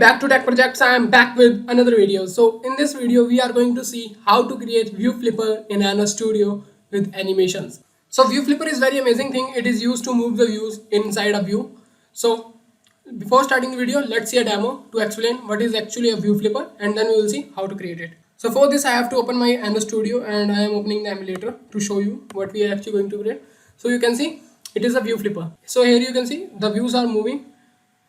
back to Tech Projects. I am back with another video. So in this video we are going to see how to create view flipper in Nano Studio with animations. So view flipper is very amazing thing. It is used to move the views inside a view. So before starting the video, let's see a demo to explain what is actually a view flipper, and then we will see how to create it. So for this I have to open my Nano Studio and I am opening the emulator to show you what we are actually going to create. So you can see it is a view flipper. So here you can see the views are moving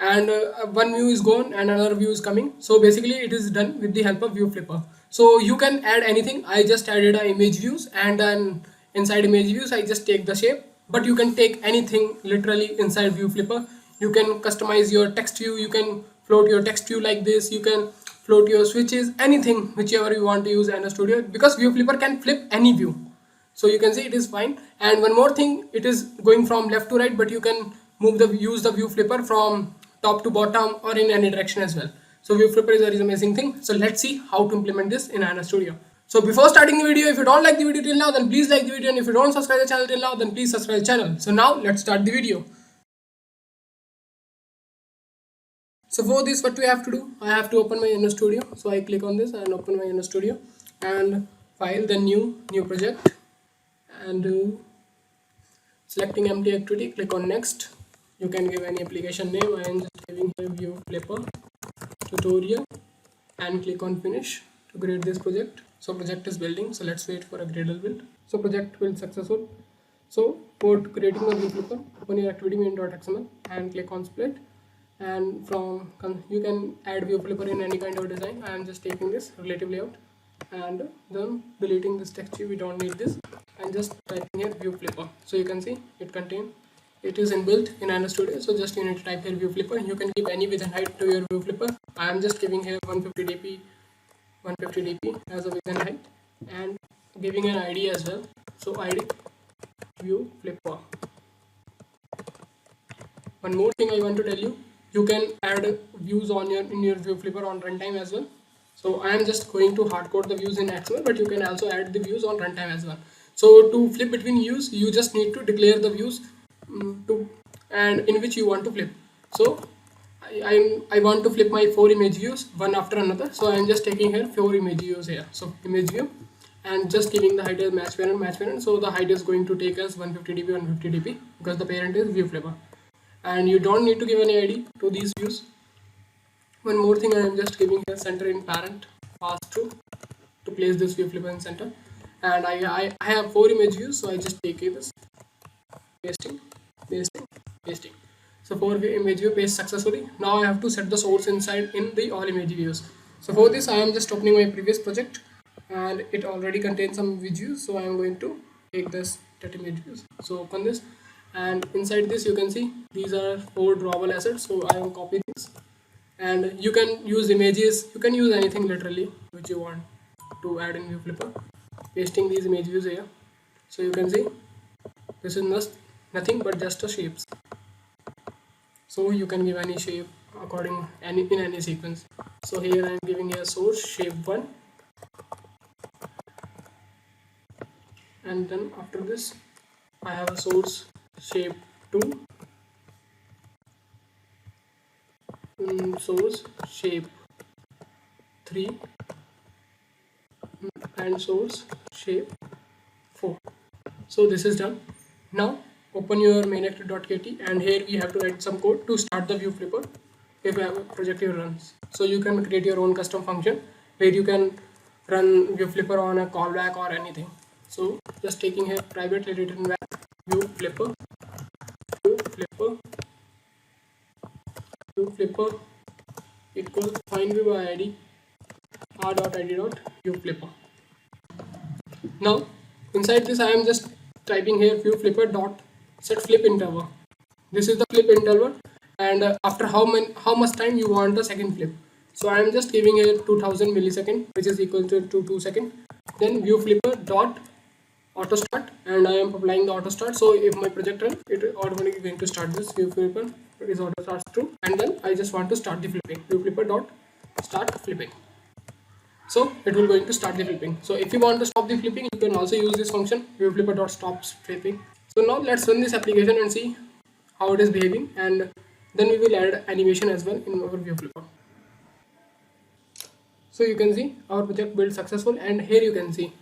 and one view is gone and another view is coming. So basically it is done with the help of view flipper. So you can add anything. I just added a image views, and then inside image views I just take the shape, but you can take anything literally inside view flipper. You can customize your text view, you can float your text view like this, you can float your switches, anything whichever you want to use in a studio, because view flipper can flip any view. So you can see it is fine. And one more thing, it is going from left to right, but you can use the view flipper from top to bottom or in any direction as well. So view flipper is a very amazing thing. So let's see how to implement this in Nano Studio. So before starting the video, if you don't like the video till now, then please like the video, and if you don't subscribe the channel till now, then please subscribe the channel. So now let's start the video. So for this, what we have to do, I have to open my Nano Studio. So I click on this and open my Nano Studio and file, then new project, and selecting empty activity, click on next. You can give any application name. I am just giving here view flipper tutorial and click on finish to create this project. So project is building, so let's wait for a Gradle build. So project build successful. So for creating the view flipper, open your activity main.xml and click on split, and from you can add view flipper in any kind of design. I am just taking this relative layout and then deleting this texture, we don't need this, and just typing here view flipper. So you can see it is inbuilt in Nano Studio. So just you need to type here view flipper. You can give any width and height to your view flipper. I am just giving here 150 dp as a width and height, and giving an ID as well. So ID view flipper. One more thing I want to tell you, you can add views in your view flipper on runtime as well. So I am just going to hardcode the views in XML, but you can also add the views on runtime as well. So to flip between views, you just need to declare the views and in which you want to flip. So I want to flip my 4 image views one after another. So I am just taking here 4 image views here. So image view, and just giving the height as match parent. So the height is going to take us 150 dp 150 dp because the parent is view flipper, and you don't need to give any ID to these views. One more thing, I am just giving here center in parent pass through to place this view flipper in center, and I have 4 image views, so I just take this, pasting. So 4 image view paste successfully. Now I have to set the source inside in the all image views. So for this I am just opening my previous project, and it already contains some image views, so I am going to take this that image views. So open this, and inside this you can see these are 4 drawable assets. So I will copy this, and you can use images, you can use anything literally which you want to add in view flipper. Pasting these image views here. So you can see this is nothing but just a shapes. So you can give any shape according in any sequence. So here I am giving a source shape 1, and then after this I have a source shape 2, source shape 3, and source shape 4. So this is done. Now open your mainactive.kt, and here we have to write some code to start the view flipper if you have a project here runs. So you can create your own custom function where you can run view flipper on a callback or anything. So just taking here privately written var view flipper equal find view by id r.id.view flipper. Now inside this I am just typing here view flipper dot set flip interval. This is the flip interval, and after how much time you want the second flip. So I am just giving here 2000 millisecond, which is equal to 2 seconds. Then view flipper dot auto start, and I am applying the auto start. So if my project runs, it automatically going to start this view flipper is auto starts true, and then I just want to start the flipping. View flipper dot start flipping. So it will going to start the flipping. So if you want to stop the flipping, you can also use this function view flipper dot stop flipping. So now let's run this application and see how it is behaving, and then we will add animation as well in our view flipper. So you can see our project build successful, and here you can see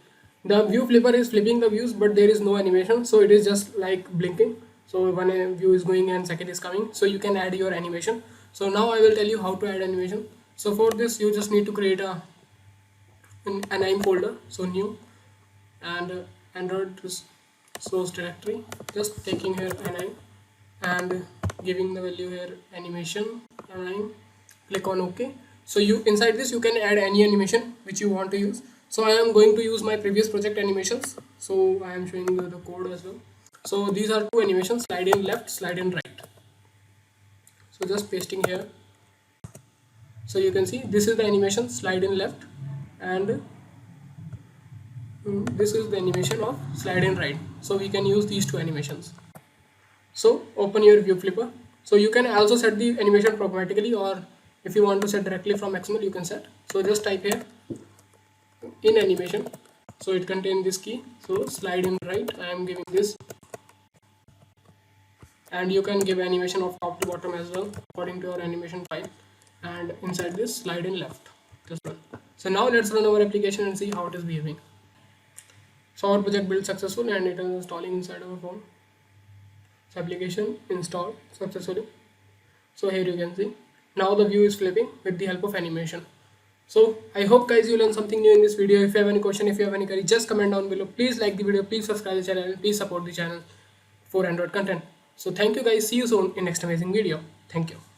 the view flipper is flipping the views, but there is no animation, so it is just like blinking. So one view is going and second is coming, so you can add your animation. So now I will tell you how to add animation. So for this you just need to create an anime folder, so new, and Android source directory, just taking here anime and giving the value here animation anime, click on OK. So you inside this you can add any animation which you want to use. So I am going to use my previous project animations, so I am showing you the code as well. So these are two animations, slide in left, slide in right. So just pasting here. So you can see this is the animation slide in left, and this is the animation of slide in right. So we can use these two animations. So open your view flipper. So you can also set the animation programmatically, or if you want to set directly from XML you can set. So just type here in animation, so it contains this key, so slide in right, I am giving this, and you can give animation of top to bottom as well according to your animation file, and inside this slide in left as well. So now let's run our application and see how it is behaving. So our project built successful and it is installing inside our phone. So application installed successfully. So here you can see now the view is flipping with the help of animation. So I hope guys you learned something new in this video. If you have any question, if you have any query, just comment down below. Please like the video, please subscribe the channel, and please support the channel for Android content. So thank you guys, see you soon in next amazing video. Thank you.